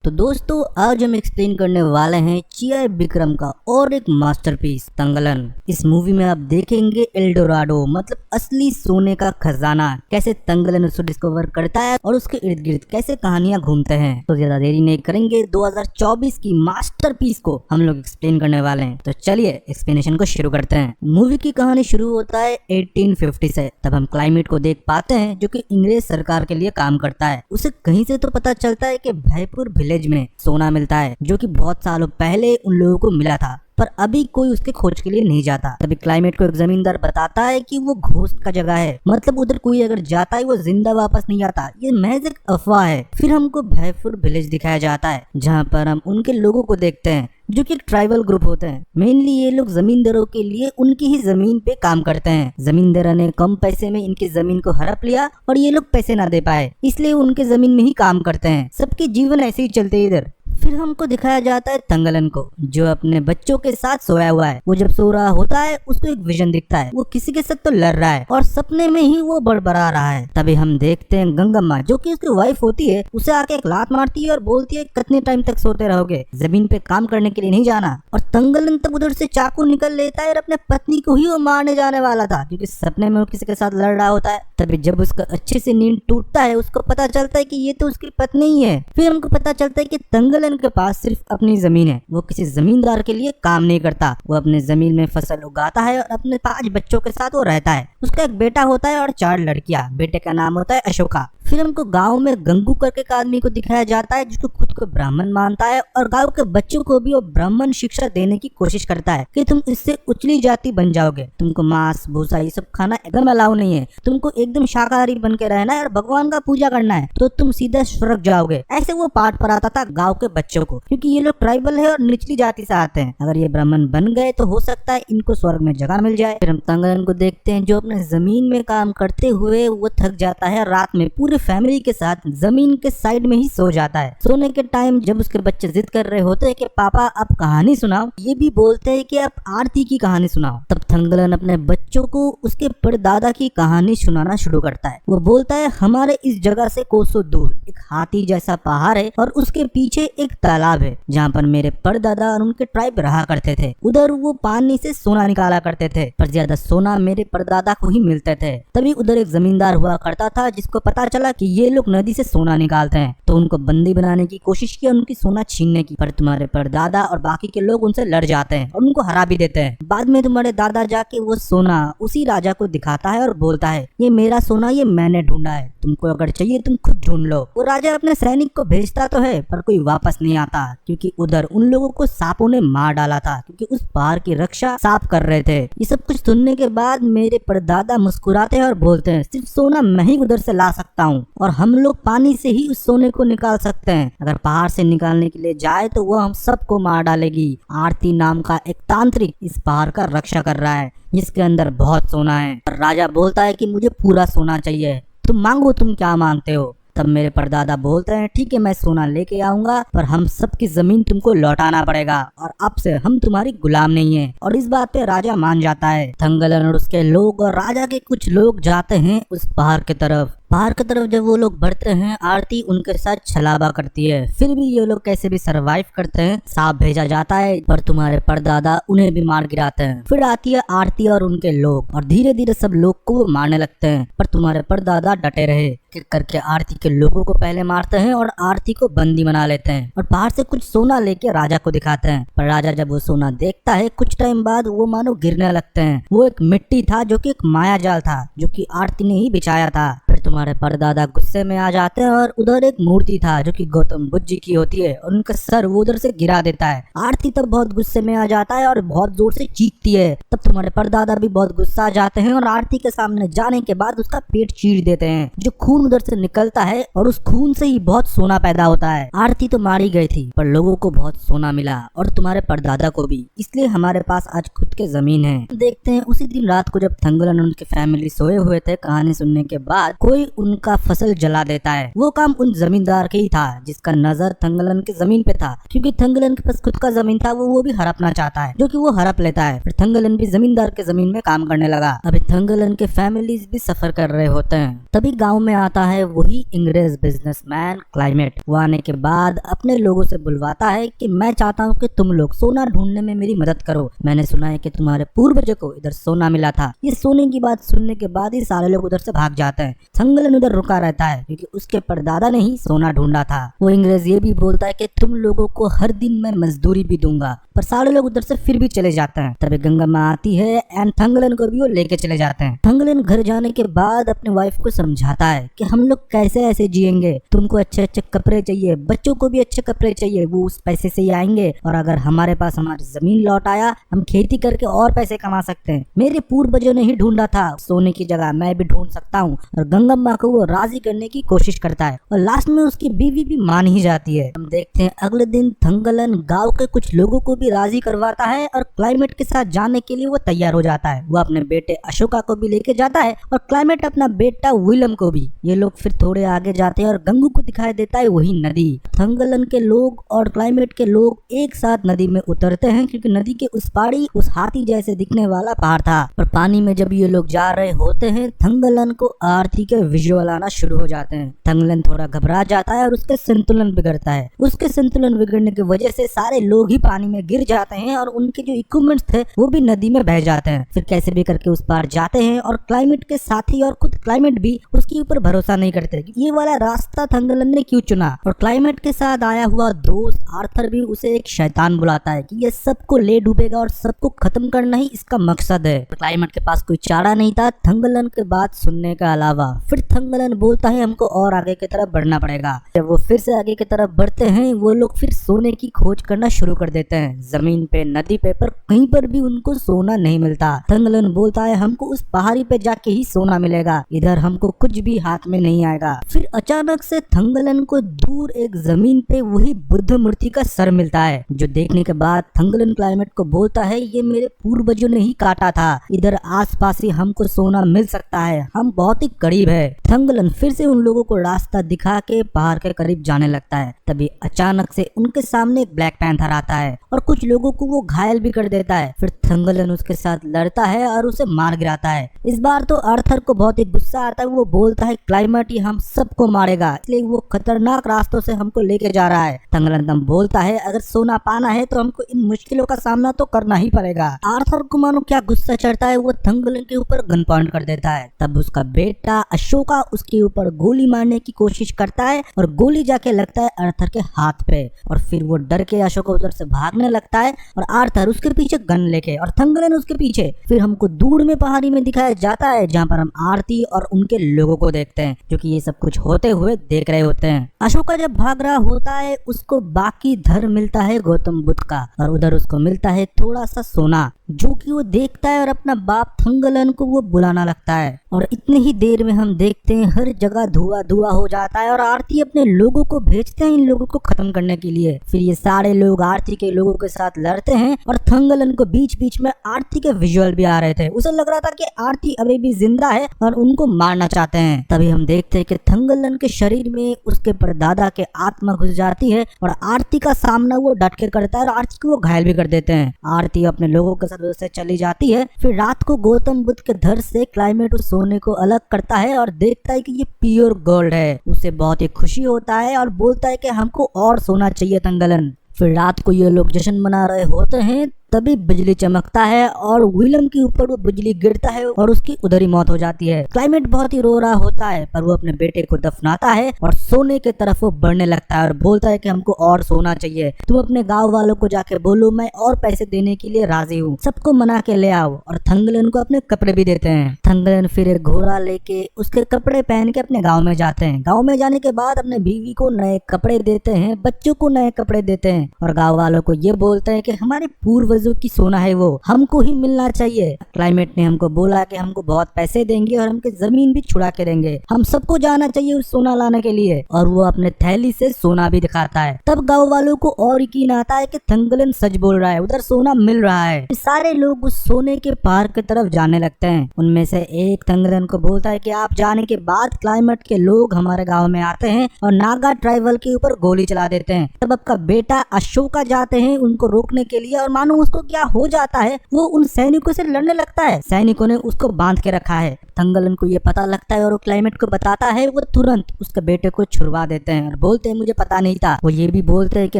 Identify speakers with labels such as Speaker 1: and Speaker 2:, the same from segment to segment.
Speaker 1: तो दोस्तों आज हम एक्सप्लेन करने वाले हैं चिया विक्रम का और एक मास्टरपीस तंगलन। इस मूवी में आप देखेंगे एल्डोराडो मतलब असली सोने का खजाना, कैसे तंगलन उसको डिस्कवर करता है और उसके इर्द गिर्द कैसे कहानियां घूमते हैं। तो ज्यादा देरी नहीं करेंगे, 2024 की मास्टरपीस को हम लोग एक्सप्लेन करने वाले हैं। तो चलिए एक्सप्लेनेशन को शुरू करते हैं। मूवी की कहानी शुरू होता है 1850 से। तब हम क्लाइमेट को देख पाते हैं जो कि इंग्रेज सरकार के लिए काम करता है। उसे कहीं से तो पता चलता है कि भयपुर विलेज में सोना मिलता है जो कि बहुत सालों पहले उन लोगों को मिला था, पर अभी कोई उसके खोज के लिए नहीं जाता। तभी क्लाइमेट को एक जमींदार बताता है कि वो घोस्ट का जगह है, मतलब उधर कोई अगर जाता है वो जिंदा वापस नहीं आता, ये महज एक अफवाह है। फिर हमको भयपुर विलेज दिखाया जाता है जहाँ पर हम उनके लोगों को देखते हैं जो कि एक ट्राइबल ग्रुप होते हैं। मेनली ये लोग जमींदारों के लिए उनकी ही जमीन पे काम करते हैं। जमींदारों ने कम पैसे में इनकी जमीन को हड़प लिया और ये लोग पैसे ना दे पाए, इसलिए उनके जमीन में ही काम करते हैं। सबके जीवन ऐसे ही चलते हैं इधर। फिर हमको दिखाया जाता है तंगलन को जो अपने बच्चों के साथ सोया हुआ है। वो जब सो रहा होता है उसको एक विजन दिखता है, वो किसी के साथ तो लड़ रहा है और सपने में ही वो बड़बड़ा रहा है। तभी हम देखते हैं गंगम्मा जो कि उसकी वाइफ होती है, उसे आके एक लात मारती है और बोलती है कितने टाइम तक सोते रहोगे, जमीन पे काम करने के लिए नहीं जाना। और तंगलन तब उधर से चाकू निकल लेता है और अपने पत्नी को ही वो मारने जाने वाला था क्योंकि सपने में वो किसी के साथ लड़ रहा होता है। तभी जब उसका अच्छे से नींद टूटता है उसको पता चलता है कि ये तो उसकी पत्नी ही है। फिर हमको पता चलता है कि तंगलन के पास सिर्फ अपनी जमीन है, वो किसी जमींदार के लिए काम नहीं करता। वो अपने जमीन में फसल उगाता है और अपने 5 बच्चों के साथ वो रहता है। उसका एक बेटा होता है और 4 लड़कियां। बेटे का नाम होता है अशोका। फिर हमको गांव में गंगू करके एक आदमी को दिखाया जाता है जिसको खुद को ब्राह्मण मानता है और गांव के बच्चों को भी वो ब्राह्मण शिक्षा देने की कोशिश करता है कि तुम इससे उचली जाति बन जाओगे, तुमको मांस भूसा ये सब खाना एकदम अलाउ नहीं है, तुमको एकदम शाकाहारी बन के रहना है और भगवान का पूजा करना है तो तुम सीधा स्वर्ग जाओगे। ऐसे वो पाठ पढ़ाता था गाँव के बच्चों को क्योंकि ये लोग ट्राइबल है और निचली जाति से आते हैं। अगर ये ब्राह्मण बन गए तो हो सकता है इनको स्वर्ग में जगह मिल जाए। फिर हम तंगलन को देखते हैं जो अपने जमीन में काम करते हुए वो थक जाता है, रात में पूरे फैमिली के साथ जमीन के साइड में ही सो जाता है। सोने के टाइम जब उसके बच्चे जिद कर रहे होते हैं कि पापा आप कहानी सुनाओ, ये भी बोलते हैं कि आप आरती की कहानी सुनाओ, तब तंगलन अपने बच्चों को उसके परदादा की कहानी सुनाना शुरू करता है। वो बोलता है हमारे इस जगह से कोसों दूर एक हाथी जैसा पहाड़ है और उसके पीछे एक तालाब है जहाँ पर मेरे परदादा और उनके ट्राइब रहा करते थे। उधर वो पानी से सोना निकाला करते थे, पर ज्यादा सोना मेरे परदादा को ही मिलते थे। तभी उधर एक जमींदार हुआ करता था जिसको पता चला कि ये लोग नदी से सोना निकालते हैं, तो उनको बंदी बनाने की कोशिश की और उनकी सोना छीनने की, पर तुम्हारे परदादा और बाकी के लोग उनसे लड़ जाते हैं और उनको हरा भी देते हैं। बाद में तुम्हारे दादा जाके वो सोना उसी राजा को दिखाता है और बोलता है ये मेरा सोना, ये मैंने ढूंढा है, तुमको अगर चाहिए तुम खुद ढूंढ लो। वो राजा अपने सैनिक को भेजता तो है पर कोई वापस नहीं आता क्योंकि उधर उन लोगों को सांपों ने मार डाला था क्योंकि उस पहाड़ की रक्षा सांप कर रहे थे। ये सब कुछ सुनने के बाद मेरे परदादा मुस्कुराते हैं और बोलते हैं सिर्फ सोना मैं ही उधर से ला सकता हूँ और हम लोग पानी से ही उस सोने को निकाल सकते हैं। अगर पहाड़ से निकालने के लिए जाए तो वो हम सबको मार डालेगी। आरती नाम का एक तांत्रिक इस पहाड़ का रक्षा कर रहा है जिसके अंदर बहुत सोना है। राजा बोलता है कि मुझे पूरा सोना चाहिए, तुम मांगो, तुम क्या मांगते हो। तब मेरे परदादा बोलते हैं ठीक है मैं सोना लेके आऊंगा पर हम सबकी जमीन तुमको लौटाना पड़ेगा और अब से हम तुम्हारी गुलाम नहीं है। और इस बात पे राजा मान जाता है। तंगलन और उसके लोग और राजा के कुछ लोग जाते हैं उस पहाड़ की तरफ। पहाड़ की तरफ जब वो लोग बढ़ते हैं आरती उनके साथ छलावा करती है, फिर भी ये लोग कैसे भी सरवाइव करते हैं। सांप भेजा जाता है पर तुम्हारे परदादा उन्हें भी मार गिराते हैं। फिर आती है आरती और उनके लोग और धीरे धीरे सब लोग को मारने लगते हैं, पर तुम्हारे परदादा डटे रहे करके आरती के लोगों को पहले मारते हैं और आरती को बंदी बना लेते हैं और बाहर से कुछ सोना लेके राजा को दिखाते हैं। पर राजा जब वो सोना देखता है कुछ टाइम बाद वो मानो गिरने लगते हैं। वो एक मिट्टी था जो कि एक माया जाल था जो कि आरती ने ही बिछाया था। फिर तुम्हारे परदादा गुस्से में आ जाते हैं और उधर एक मूर्ति था जो कि गौतम बुद्ध जी की होती है और उनका सर वो उधर से गिरा देता है। आरती तब बहुत गुस्से में आ जाता है और बहुत जोर से चीखती है। तब तुम्हारे परदादा भी बहुत गुस्सा आ जाते हैं और आरती के सामने जाने के बाद उसका पेट चीर देते हैं। जो खून उधर से निकलता है और उस खून से ही बहुत सोना पैदा होता है। आरती तो मारी गई थी पर लोगों को बहुत सोना मिला और तुम्हारे परदादा को भी, इसलिए हमारे पास आज खुद के जमीन है। देखते हैं उसी दिन रात को जब तंगलन और उनकी फैमिली सोए हुए थे, कहानी सुनने के बाद कोई कोई उनका फसल जला देता है। वो काम उन जमींदार के ही था जिसका नजर थंगलन के जमीन पे था, क्योंकि थंगलन के पास खुद का जमीन था, वो भी हड़पना चाहता है, जो कि वो हड़प लेता है। फिर थंगलन भी जमींदार के जमीन में काम करने लगा। अभी थंगलन के फैमिलीज भी सफर कर रहे होते हैं। तभी गाँव में आता है वही अंग्रेज बिजनेसमैन क्लाइमेट। वो आने के बाद अपने लोगों से बुलवाता है कि मैं चाहता हूँ कि तुम लोग सोना ढूंढने में मेरी मदद करो। मैंने सुना है कि तुम्हारे पूर्वजों को इधर सोना मिला था। ये सोने की बात सुनने के बाद ही सारे लोग उधर से भाग जाते हैं। थंगलन उधर रुका रहता है क्योंकि उसके परदादा ने ही सोना ढूंढा था। वो अंग्रेज ये भी बोलता है कि तुम लोगों को हर दिन मैं मजदूरी भी दूंगा, पर सारे लोग उधर से फिर भी चले जाते हैं। तभी गंगा माँ आती है एंड थंगलन को भी वो लेके चले जाते हैं। थंगलन घर जाने के बाद अपनी वाइफ को समझाता है कि हम लोग कैसे ऐसे जिएंगे, तुमको अच्छे अच्छे कपड़े चाहिए, बच्चों को भी अच्छे कपड़े चाहिए, वो उस पैसे से ही आएंगे, और अगर हमारे पास हमारी जमीन लौट आया हम खेती करके और पैसे कमा सकते हैं। मेरे पूर्वजों ने ही ढूंढा था, सोने की जगह मैं भी ढूंढ सकता हूँ। और गंगम्मा को वो राजी करने की कोशिश करता है और लास्ट में उसकी बीवी भी मान ही जाती है। हम देखते हैं अगले दिन थंगलन गाँव के कुछ लोगों को भी राजी करवाता है और क्लाइमेट के साथ जाने के लिए वो तैयार हो जाता है। वो अपने बेटे अशोका को भी लेके जाता है और क्लाइमेट अपना बेटा विलम को भी। ये लोग फिर थोड़े आगे जाते हैं और गंगू को दिखाई देता है वही नदी। थंगलन के लोग और क्लाइमेट के लोग एक साथ नदी में उतरते हैं क्योंकि नदी के उस पारी उस हाथी जैसे दिखने वाला पहाड़ था। और पानी में जब ये लोग जा रहे होते हैं थंगलन को आरती के विजुअल आना शुरू हो जाते हैं। थंगलन थोड़ा घबरा जाता है और उसके संतुलन बिगड़ता है। उसके संतुलन बिगड़ने की वजह से सारे लोग ही पानी में गिर जाते हैं और उनके जो इक्विपमेंट्स थे वो भी नदी में बह जाते हैं। फिर कैसे भी करके उस पार जाते हैं और क्लाइमेट के साथी और खुद क्लाइमेट भी उसके ऊपर भरोसा नहीं करते कि ये वाला रास्ता थंगलन ने क्यों चुना। और क्लाइमेट के साथ आया हुआ दोस्त आर्थर भी उसे एक शैतान बुलाता है कि ये सबको ले डूबेगा और सबको खत्म करना ही इसका मकसद है। क्लाइमेट के पास कोई चारा नहीं था थंगलन के बात सुनने के अलावा। फिर थंगलन बोलता है हमको और आगे की तरफ बढ़ना पड़ेगा। जब वो फिर से आगे की तरफ बढ़ते हैं वो लोग फिर सोने की खोज करना शुरू कर देते हैं। जमीन पे नदी पे पर कहीं पर भी उनको सोना नहीं मिलता। थंगलन बोलता है हमको उस पहाड़ी पे जाके ही सोना मिलेगा, इधर हमको कुछ भी हाथ में नहीं आएगा। फिर अचानक से थंगलन को दूर एक जमीन पे वही बुद्ध मूर्ति का सर मिलता है, जो देखने के बाद थंगलन क्लाइमेट को बोलता है ये मेरे पूर्वजों ने ही काटा था, इधर आसपास ही हमको सोना मिल सकता है, हम बहुत ही करीब है। थंगलन फिर से उन लोगों को रास्ता दिखा के पहाड़ के करीब जाने लगता है। तभी अचानक से उनके सामने एक ब्लैक पैंथर आता है और कुछ लोगों को वो घायल भी कर देता है। फिर थंगलन उसके साथ लड़ता है और उसे मार गिराता है। इस बार तो आर्थर को बहुत ही गुस्सा आता है। वो बोलता है क्लाइमेट ही हम सबको मारेगा, इसलिए वो खतरनाक रास्तों से हमको लेके जा रहा है। थंगलन दम बोलता है अगर सोना पाना है तो हमको इन मुश्किलों का सामना तो करना ही पड़ेगा। आर्थर को मानो क्या गुस्सा चढ़ता है, वो थंगलन के ऊपर गन पॉइंट कर देता है। तब उसका बेटा अशोका उसके ऊपर गोली मारने की कोशिश करता है और गोली जाके लगता है आर्थर के हाथ पे और फिर वो डर के अशोका उधर से भागने लगता है और आर्थर उसके पीछे गन लेके और थंगलन उसके पीछे। फिर हमको दूर में पहाड़ी में दिखाया जाता है जहाँ पर हम आरती और उनके लोगों को देखते हैं जो कि ये सब कुछ होते हुए देख रहे होते हैं। अशोका जब भाग रहा होता है उसको बाकी धर मिलता है गौतम बुद्ध का और उधर उसको मिलता है थोड़ा सा सोना, जो कि वो देखता है और अपना बाप थंगलन को वो बुलाना लगता है। और इतने ही देर में हम देखते हैं हर जगह धुआं धुआं हो जाता है और आरती अपने लोगों को भेजते हैं इन लोगों को खत्म करने के लिए। फिर ये सारे लोग आरती के लोगों के साथ लड़ते हैं और थंगलन को बीच बीच में आरती के विजुअल भी आ रहे थे। उसे लग रहा था कि आरती अभी भी जिंदा है और उनको मारना चाहते हैं। तभी हम देखते हैं कि थंगलन के शरीर में उसके परदादा के आत्मा घुस जाती है और आरती का सामना वो डट के करता है और आरती को वो घायल भी कर देते हैं। आरती अपने लोगों के साथ से चली जाती है। फिर रात को गौतम बुद्ध के धर से क्लाइमेट उस सोने को अलग करता है और देखता है कि ये प्योर गोल्ड है। उसे बहुत ही खुशी होता है और बोलता है कि हमको और सोना चाहिए थंगलन। फिर रात को ये लोग जश्न मना रहे होते हैं तभी बिजली चमकता है और विलम के ऊपर वो बिजली गिरता है और उसकी उधर ही मौत हो जाती है। क्लाइमेट बहुत ही रो रहा होता है पर वो अपने बेटे को दफनाता है और सोने के तरफ वो बढ़ने लगता है और बोलता है कि हमको और सोना चाहिए, तुम अपने गांव वालों को जाके बोलो मैं और पैसे देने के लिए राजी हूँ, सबको मना के ले आओ। और थंगलन को अपने कपड़े भी देते हैं। थंगलन फिर एक घोड़ा लेके उसके कपड़े पहन के अपने गाँव में जाते हैं। गाँव में जाने के बाद अपने बीवी को नए कपड़े देते हैं, बच्चों को नए कपड़े देते हैं और गाँव वालों को ये बोलते हैं कि हमारे पूर्व पूर्वजों की सोना है, वो हमको ही मिलना चाहिए। क्लाइमेट ने हमको बोला कि हमको बहुत पैसे देंगे और हमको जमीन भी छुड़ा के देंगे, हम सबको जाना चाहिए उस सोना लाने के लिए। और वो अपने थैली से सोना भी दिखाता है। तब गाँव वालों को और यकीन आता है कि थंगलन सच बोल रहा है, उधर सोना मिल रहा है। सारे लोग उस सोने के पहाड़ की तरफ जाने लगते हैं। उनमें से एक थंगलन को बोलता है कि आप जाने के बाद क्लाइमेट के लोग हमारे गाँव में आते हैं और नागा ट्राइबल के ऊपर गोली चला देते हैं। तब आपका बेटा अशोका जाते हैं उनको रोकने के लिए, और मानो उसको क्या हो जाता है, वो उन सैनिकों से लड़ने लगता है। सैनिकों ने उसको बांध के रखा है। थंगलन को ये पता लगता है और वो क्लाइमेट को बताता है। वो तुरंत उसके बेटे को छुड़वा देते हैं और बोलते हैं मुझे पता नहीं था। वो ये भी बोलते हैं कि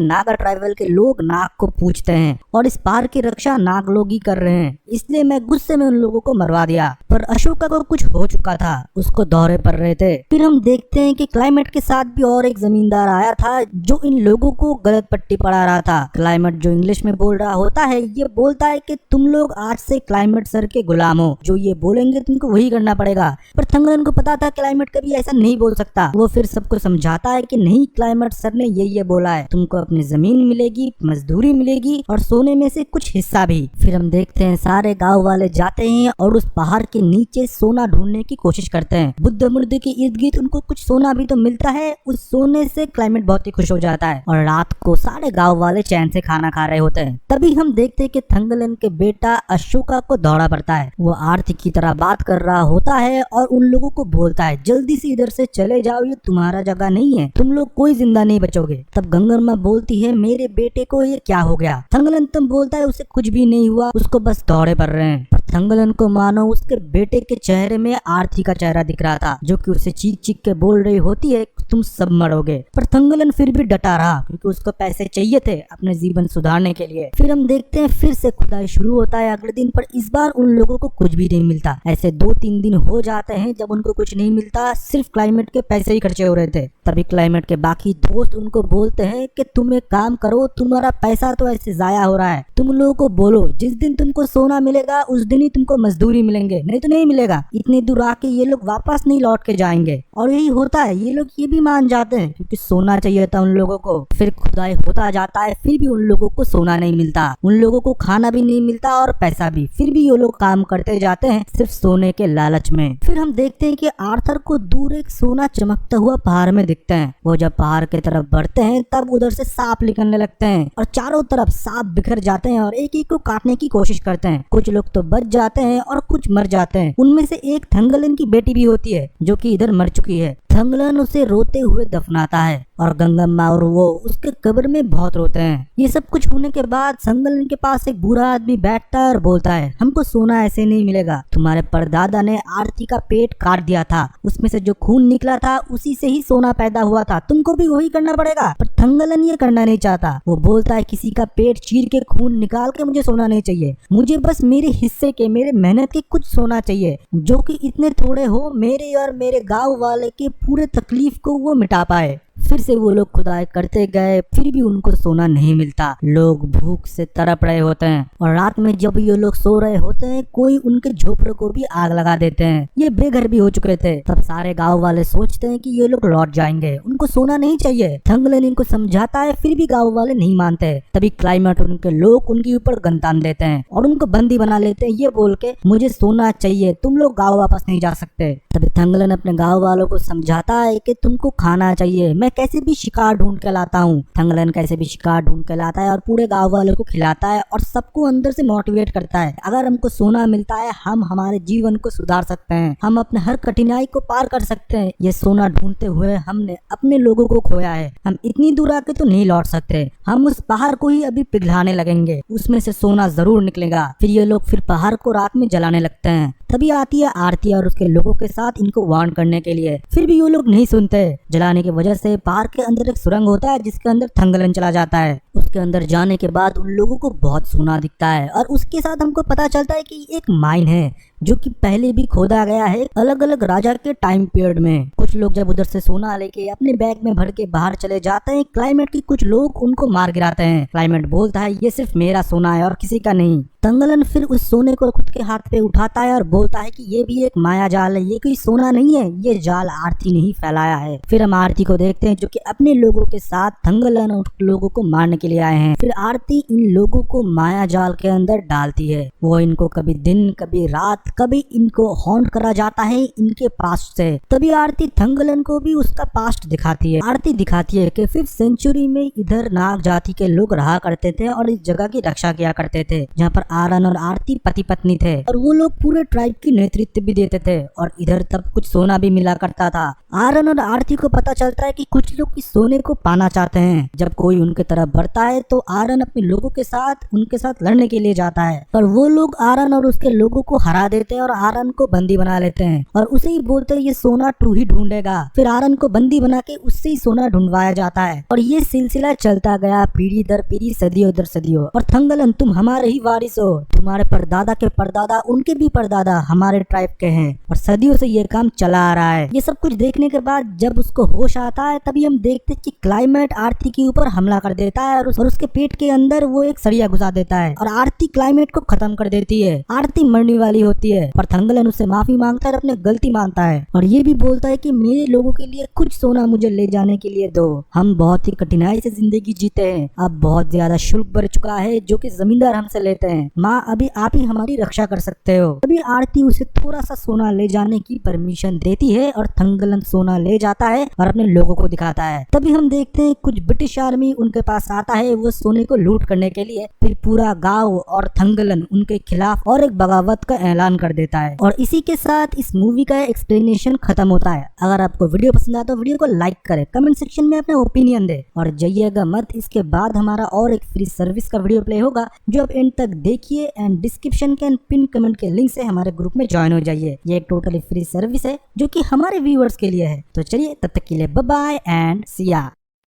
Speaker 1: नागा ट्राइबल के लोग नाग को पूजते हैं और इस पार की रक्षा नाग लोग ही कर रहे हैं, इसलिए मैं गुस्से में उन लोगों को मरवा दिया। पर अशोका को कुछ हो चुका था, उसको दौरे पड़ रहे थे। फिर हम देखते हैं कि क्लाइमेट के साथ भी और एक जमींदार आया था जो इन लोगों को गलत पट्टी पढ़ा रहा था। क्लाइमेट जो इंग्लिश में बोल रहा होता है, ये बोलता है कि तुम लोग आज से क्लाइमेट सर के गुलाम हो, जो ये बोलेंगे तुमको वही करना पड़ेगा। पर थंगलन को पता था क्लाइमेट कभी ऐसा नहीं बोल सकता। वो फिर सबको समझाता है कि नहीं, क्लाइमेट सर ने ये बोला है, तुमको अपनी जमीन मिलेगी, मजदूरी मिलेगी और सोने में से कुछ हिस्सा भी। फिर हम देखते हैं सारे गाँव वाले जाते हैं और उस पहाड़ के नीचे सोना ढूंढने की कोशिश करते हैं। बुद्ध मूर्ति के इर्द गिर्द उनको कुछ सोना भी तो मिलता है। उस सोने से क्लाइमेट बहुत ही खुश हो जाता है और रात को सारे गाँव वाले चैन से खाना खा रहे होते हैं। तभी हम देखते हैं कि थंगलन के बेटा अशोका को दौड़ा पड़ता है। वो आरती की तरह बात कर रहा होता है और उन लोगों को बोलता है जल्दी से इधर से चले जाओ, ये तुम्हारा जगह नहीं है, तुम लोग कोई जिंदा नहीं बचोगे। तब गंगम्मा बोलती है मेरे बेटे को ये क्या हो गया। थंगलन तब बोलता है उसे कुछ भी नहीं हुआ, उसको बस दौरे पड़ रहे हैं। थंगलन को मानो उसके बेटे के चेहरे में आरती का चेहरा दिख रहा था, जो कि उसे चीख चीख के बोल रही होती है तुम सब मरोगे। पर थंगलन फिर भी डटा रहा क्योंकि उसको पैसे चाहिए थे अपने जीवन सुधारने के लिए। फिर हम देखते हैं फिर से खुदाई शुरू होता है अगले दिन, पर इस बार उन लोगों को कुछ भी नहीं मिलता। ऐसे 2-3 दिन हो जाते हैं जब उनको कुछ नहीं मिलता, सिर्फ क्लाइमेट के पैसे ही खर्चे हो रहे थे। तभी क्लाइमेट के बाकी दोस्त उनको बोलते हैं कि तुम एक काम करो, तुम्हारा पैसा तो ऐसे जाया हो रहा है, तुम लोगों को बोलो जिस दिन तुमको सोना मिलेगा उस दिन ही तुमको मजदूरी मिलेंगे, नहीं तो नहीं मिलेगा। इतनी दूर आके ये लोग वापस नहीं लौट के जाएंगे। और यही होता है, ये लोग ये भी मान जाते हैं क्योंकि सोना चाहिए था उन लोगों को। फिर खुदाई होता जाता है, फिर भी उन लोगों को सोना नहीं मिलता, उन लोगों को खाना भी नहीं मिलता और पैसा भी। फिर भी ये लोग काम करते जाते हैं सिर्फ सोने के लालच में। फिर हम देखते हैं कि आर्थर को दूर एक सोना चमकता हुआ पहाड़ में दिखता है। वो जब पहाड़ की तरफ बढ़ते हैं तब उधर से सांप निकलने लगते हैं और चारों तरफ सांप बिखर जाते हैं और एक एक को काटने की कोशिश करते हैं। कुछ लोग तो बच जाते हैं और कुछ मर जाते हैं। उनमें से एक थंगलन की बेटी भी होती है जो कि इधर मर चुकी है। थंगलन उसे रोते हुए दफनाता है और गंगम्मा और वो उसके कब्र में बहुत रोते हैं। ये सब कुछ होने के बाद थंगलन के पास एक बूढ़ा आदमी बैठता है और बोलता है हमको सोना ऐसे नहीं मिलेगा, तुम्हारे परदादा ने आरती का पेट काट दिया था, उसमें से जो खून निकला था उसी से ही सोना पैदा हुआ था, तुमको भी वही करना पड़ेगा। पर थंगलन ये करना नहीं चाहता। वो बोलता है किसी का पेट चीर के खून निकाल के मुझे सोना नहीं चाहिए, मुझे बस मेरे हिस्से के, मेरे मेहनत के कुछ सोना चाहिए, जो कि इतने थोड़े हो मेरे और मेरे गाँव वाले के पूरे तकलीफ को वो मिटा पाए। फिर से वो लोग खुदाई करते गए, फिर भी उनको सोना नहीं मिलता। लोग भूख से तड़प रहे होते हैं और रात में जब ये लोग सो रहे होते हैं कोई उनके झोपड़े को भी आग लगा देते हैं। ये बेघर भी हो चुके थे। तब सारे गांव वाले सोचते हैं कि ये लोग लौट जाएंगे, उनको सोना नहीं चाहिए। थंगलन इनको समझाता है, फिर भी गांव वाले नहीं मानते। तभी क्लाइमेट उनके लोग उनके ऊपर गन तान देते हैं और उनको बंदी बना लेते हैं, ये बोल के मुझे सोना चाहिए, तुम लोग गाँव वापस नहीं जा सकते। तभी थंगलन अपने गाँव वालों को समझाता है कि तुमको खाना चाहिए, मैं कैसे भी शिकार ढूंढ के लाता हूँ। थंगलन कैसे भी शिकार ढूंढ के लाता है और पूरे गांव वालों को खिलाता है और सबको अंदर से मोटिवेट करता है, अगर हमको सोना मिलता है हम हमारे जीवन को सुधार सकते हैं, हम अपने हर कठिनाई को पार कर सकते हैं। ये सोना ढूंढते हुए हमने अपने लोगों को खोया है, हम इतनी दूर आके तो नहीं लौट सकते, हम उस पहाड़ को ही अभी पिघलाने लगेंगे, उसमें से सोना जरूर निकलेगा। फिर ये लोग फिर पहाड़ को रात में जलाने लगते हैं। तभी आती है आरती और उसके लोगों के साथ इनको वार्न करने के लिए, फिर भी ये लोग नहीं सुनते। जलाने की वजह से पहाड़ के अंदर एक सुरंग होता है जिसके अंदर थंगलन चला जाता है। उसके अंदर जाने के बाद उन लोगों को बहुत सोना दिखता है और उसके साथ हमको पता चलता है कि एक माइन है जो कि पहले भी खोदा गया है अलग अलग राजा के टाइम पीरियड में। कुछ लोग जब उधर से सोना लेके अपने बैग में भर के बाहर चले जाते हैं, क्लाइमेट की कुछ लोग उनको मार गिराते हैं। क्लाइमेट बोलता है ये सिर्फ मेरा सोना है और किसी का नहीं। तंगलन फिर उस सोने को खुद के हाथ पे उठाता है और बोलता है कि ये भी एक माया जाल है, ये कोई सोना नहीं है, ये जाल आरती ने ही फैलाया है। फिर हम आरती को देखते हैं जो कि अपने लोगों के साथ तंगलन उन लोगों को मारने के लिए आए हैं। फिर आरती इन लोगों को माया जाल के अंदर डालती है। वो इनको कभी दिन कभी रात कभी इनको हॉन्ट करा जाता है इनके पास्ट से। तभी आरती तंगलन को भी उसका पास्ट दिखाती है। आरती दिखाती है कि 5th सेंचुरी में इधर नाग जाति के लोग रहा करते थे और इस जगह की रक्षा किया करते थे, जहाँ पर आरन और आरती पति पत्नी थे और वो लोग पूरे ट्राइब की नेतृत्व भी देते थे। और इधर तब कुछ सोना भी मिला करता था। आरन और आरती को पता चलता है कि कुछ लोग इस सोने को पाना चाहते हैं। जब कोई उनके तरफ बढ़ता है तो आरन अपने लोगों के साथ उनके साथ लड़ने के लिए जाता है, पर वो लोग आरन और उसके लोगों को हरा देते हैं और आरन को बंदी बना लेते हैं और उसे ही बोलते हैं ये सोना तू ही ढूंढेगा। फिर आरन को बंदी बना के उससे ही सोना ढूंढवाया जाता है और ये सिलसिला चलता गया पीढ़ी दर पीढ़ी, सदियों दर सदियों। और तंगलन तुम हमारे ही वारिस हो, तुम्हारे परदादा के परदादा उनके भी परदादा हमारे ट्राइब के हैं और सदियों से ये काम चला आ रहा है। ये सब कुछ देखने के बाद जब उसको होश आता है तभी हम देखते हैं कि क्लाइमेट आरती के ऊपर हमला कर देता है और उसके पेट के अंदर वो एक सरिया घुसा देता है और आरती क्लाइमेट को खत्म कर देती है। आरती मरने वाली होती है पर तंगलन उससे माफी मांगता है और अपनी गलती मानता है और ये भी बोलता है कि मेरे लोगों के लिए कुछ सोना मुझे ले जाने के लिए दो। हम बहुत ही कठिनाई से जिंदगी जीते हैं, अब बहुत ज्यादा शुल्क बढ़ चुका है जो कि जमींदार हमसे लेते हैं। माँ अभी आप ही हमारी रक्षा कर सकते हो। तभी आरती उसे थोड़ा सा सोना ले जाने की परमिशन देती है और तंगलन सोना ले जाता है और अपने लोगों को दिखाता है। तभी हम देखते हैं कुछ ब्रिटिश आर्मी उनके पास आता है वो सोने को लूट करने के लिए। फिर पूरा गांव और तंगलन उनके खिलाफ और एक बगावत का ऐलान कर देता है और इसी के साथ इस मूवी का एक्सप्लेनेशन खत्म होता है। अगर आपको वीडियो पसंद आया तो वीडियो को लाइक करें, कमेंट सेक्शन में अपना ओपिनियन दे और जाइएगा मत। इसके बाद हमारा और एक फ्री सर्विस का वीडियो प्ले होगा जो आप एंड तक देखिए एंड डिस्क्रिप्शन के पिन कमेंट के लिंक से हमारे ग्रुप में ज्वाइन हो जाइए। ये एक टोटली फ्री सर्विस है जो कि हमारे व्यूअर्स के लिए है। तो चलिए तब तक के लिए बाय बाय एंड सी या।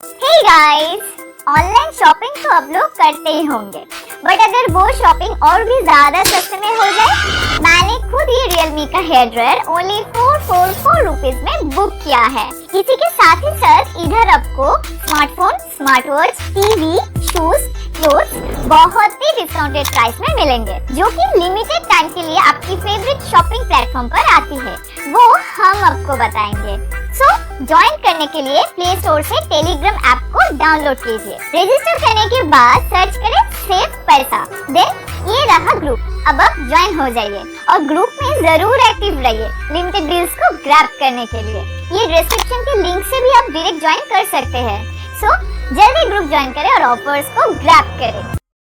Speaker 2: हे गाइस, ऑनलाइन शॉपिंग तो आप लोग करते ही होंगे, बट अगर वो शॉपिंग और भी ज्यादा सस्ते में हो जाए। मैंने खुद ये Realme का हेयर ड्रायर ओनली 444 रुपीज में बुक किया है। इसी के साथ ही साथ इधर आपको smartphone, smart watch, TV, shoes, clothes बहुत ही डिस्काउंटेड प्राइस में मिलेंगे जो कि लिमिटेड टाइम के लिए आपकी फेवरेट शॉपिंग प्लेटफॉर्म पर आती है, वो हम आपको बताएंगे। सो ज्वाइन करने के लिए प्ले स्टोर से टेलीग्राम ऐप को डाउनलोड कीजिए। रजिस्टर करने के बाद सर्च करें सेव पैसा, देन ये रहा ग्रुप। अब आप ज्वाइन हो जाइए और ग्रुप में जरूर एक्टिव रहिए लिमिटेड डील्स को ग्रैब करने के लिए। ये डिस्क्रिप्शन के लिंक से भी आप डायरेक्ट ज्वाइन कर सकते हैं। सो जल्दी ग्रुप ज्वाइन करें और ऑफर्स को ग्रैब करें।